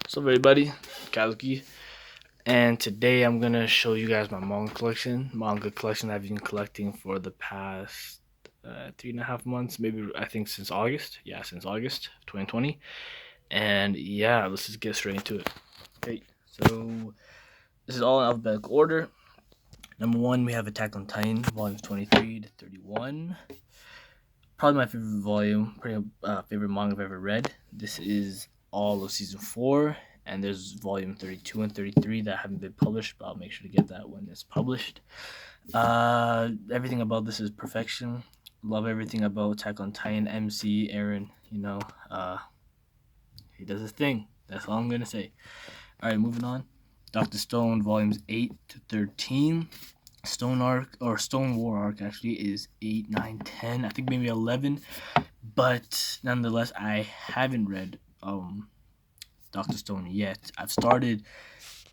So everybody, Kazuki, and today I'm gonna show you guys my manga collection I've been collecting for the past 3.5 months, maybe I think since August. Yeah, since August 2020. And yeah, let's just get straight into it. Okay, so this is all in alphabetical order. Number one, we have Attack on Titan, volumes 23 to 31. Probably my favorite volume, pretty favorite manga I've ever read. This is all of season 4, and there's volume 32 and 33 that haven't been published, but I'll make sure to get that when it's published. Everything about this is perfection. Love everything about Attack on Titan. MC Aaron, he does his thing. That's all I'm gonna say. All right, moving on. Doctor Stone, volumes 8 to 13. Stone War arc actually is 8, 9, 10. I think maybe 11. But nonetheless, I haven't read Doctor Stone yet. I've started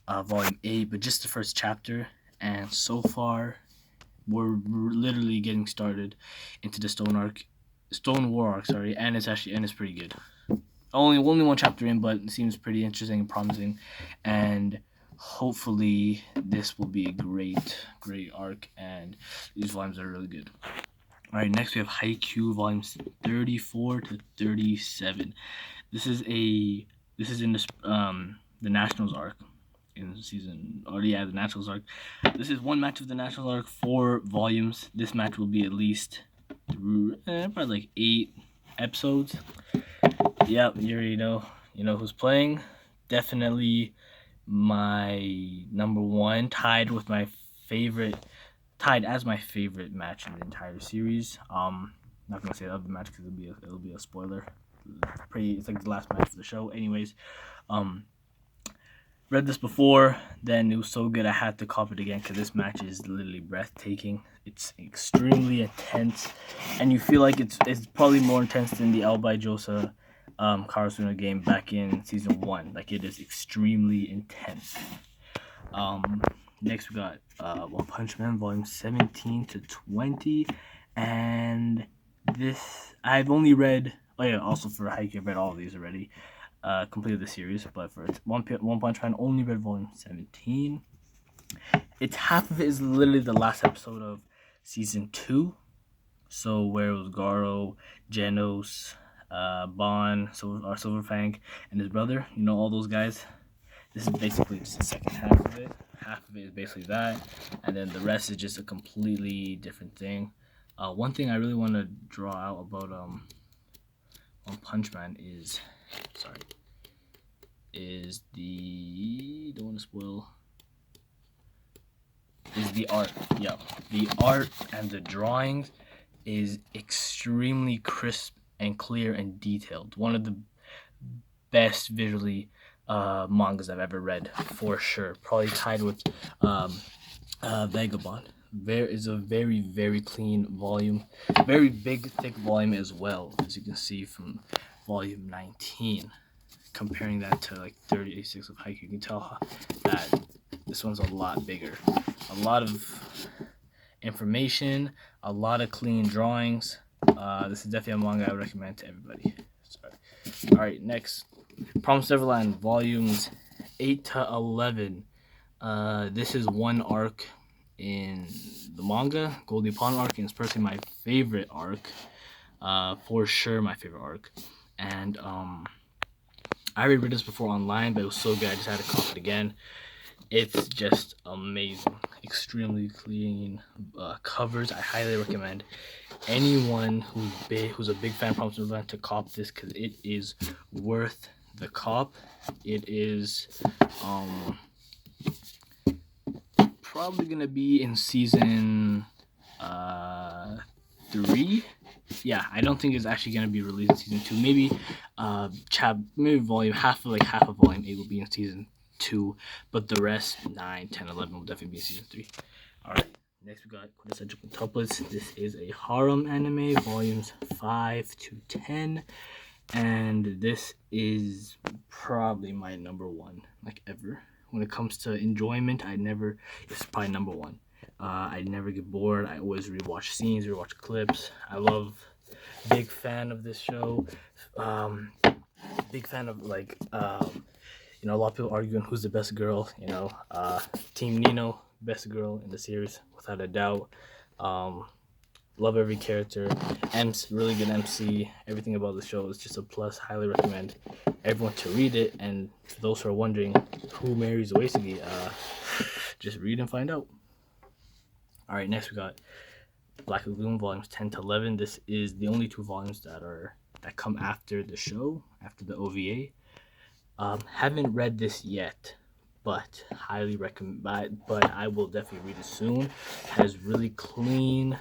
volume 8, but just the first chapter, and so far we're literally getting started into the Stone War arc, sorry, and it's pretty good. Only one chapter in, but it seems pretty interesting and promising, and hopefully this will be a great arc, and these volumes are really good. All right, next we have Haikyuu volumes 34 to 37. This is in the Nationals arc in season. Oh yeah, the Nationals arc. This is one match of the Nationals arc, 4 volumes. This match will be at least through probably like 8 episodes. Yep, you already know. You know who's playing. Definitely my number one, tied as my favorite match in the entire series. Not gonna say the other match because it'll be a spoiler. It's like the last match of the show. Anyways, um, read this before, then it was so good I had to copy it again because this match is literally breathtaking. It's extremely intense, and you feel like it's probably more intense than the L by Josa Karasuna game back in season 1. Like, it is extremely intense. Next we got One Punch Man volume 17 to 20, and this I've only read. Oh yeah, also for Haikyuu, I've read all of these already. Completed the series, but for One Punch Man, only read volume 17. It's half of it is literally the last episode of season 2. So where it was Garo, Genos, Bon, Silverfang, and his brother. You know, all those guys. This is basically just the second half of it. Half of it is basically that, and then the rest is just a completely different thing. One thing I really want to draw out about One Punch Man is don't want to spoil, is the art. Yeah, the art and the drawings is extremely crisp and clear and detailed. One of the best visually mangas I've ever read, for sure. Probably tied with Vagabond. There is a very clean volume, very big, thick volume as well, as you can see from volume 19. Comparing that to like 36 of Haikyuu, you can tell that this one's a lot bigger. A lot of information, a lot of clean drawings. This is definitely a manga I would recommend to everybody. Sorry. All right, next, Promised Neverland volumes 8 to 11. This is one arc in the manga, Goldie Pond arc, and it's personally my favorite arc. For sure, my favorite arc. And I already read this before online, but it was so good I just had to copy it again. It's just amazing, extremely clean covers. I highly recommend anyone who's a big fan of Promised Neverland to cop this because it is worth the cop. It is probably gonna be in season 3. Yeah, I don't think it's actually gonna be released in season 2. Maybe maybe half of volume 8 will be in season 2, but the rest 9, 10, 11 will definitely be in season 3. All right. Next, we got Quintessential Quintuplets. This is a harem anime, volumes 5 to 10, and this is probably my number one, like, ever. When it comes to enjoyment, it's probably number one. I never get bored. I always rewatch scenes, rewatch clips. Big fan of this show. Big fan of You know, a lot of people arguing who's the best girl. You know, Team Nino, best girl in the series without a doubt. Love every character. MC, really good MC. Everything about the show is just a plus. Highly recommend everyone to read it. And for those who are wondering who marries Uesagi, just read and find out. All right, next we got Black Lagoon volumes 10 to 11. This is the only 2 volumes that come after the show, after the OVA. Haven't read this yet, but highly recommend. But I will definitely read it soon. Has really clean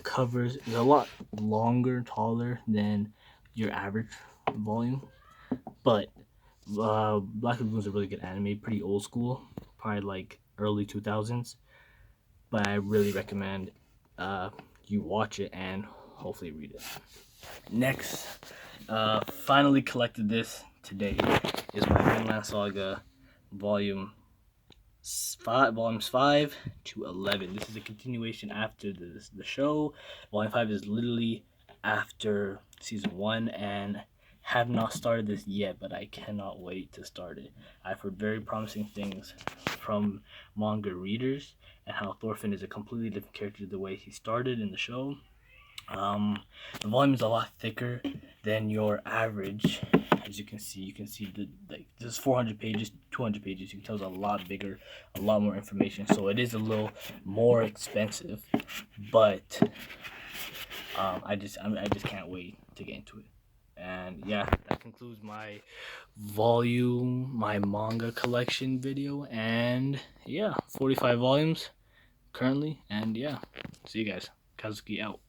covers. It's a lot longer, taller than your average volume, but Black Lagoon is a really good anime. Pretty old school, probably like early 2000s. But I really recommend you watch it and hopefully read it. Next, finally collected this today is my Vinland Saga volumes 5 to 11. This is a continuation after the show. Volume 5 is literally after season 1, and have not started this yet, but I cannot wait to start it. I've heard very promising things from manga readers and how Thorfinn is a completely different character the way he started in the show. The volume is a lot thicker than your average. As you can see this is 400 pages, 200 pages. You can tell it's a lot bigger, a lot more information. So it is a little more expensive, but I just can't wait to get into it. And yeah, that concludes my manga collection video. And yeah, 45 volumes currently. And yeah, see you guys. Kazuki out.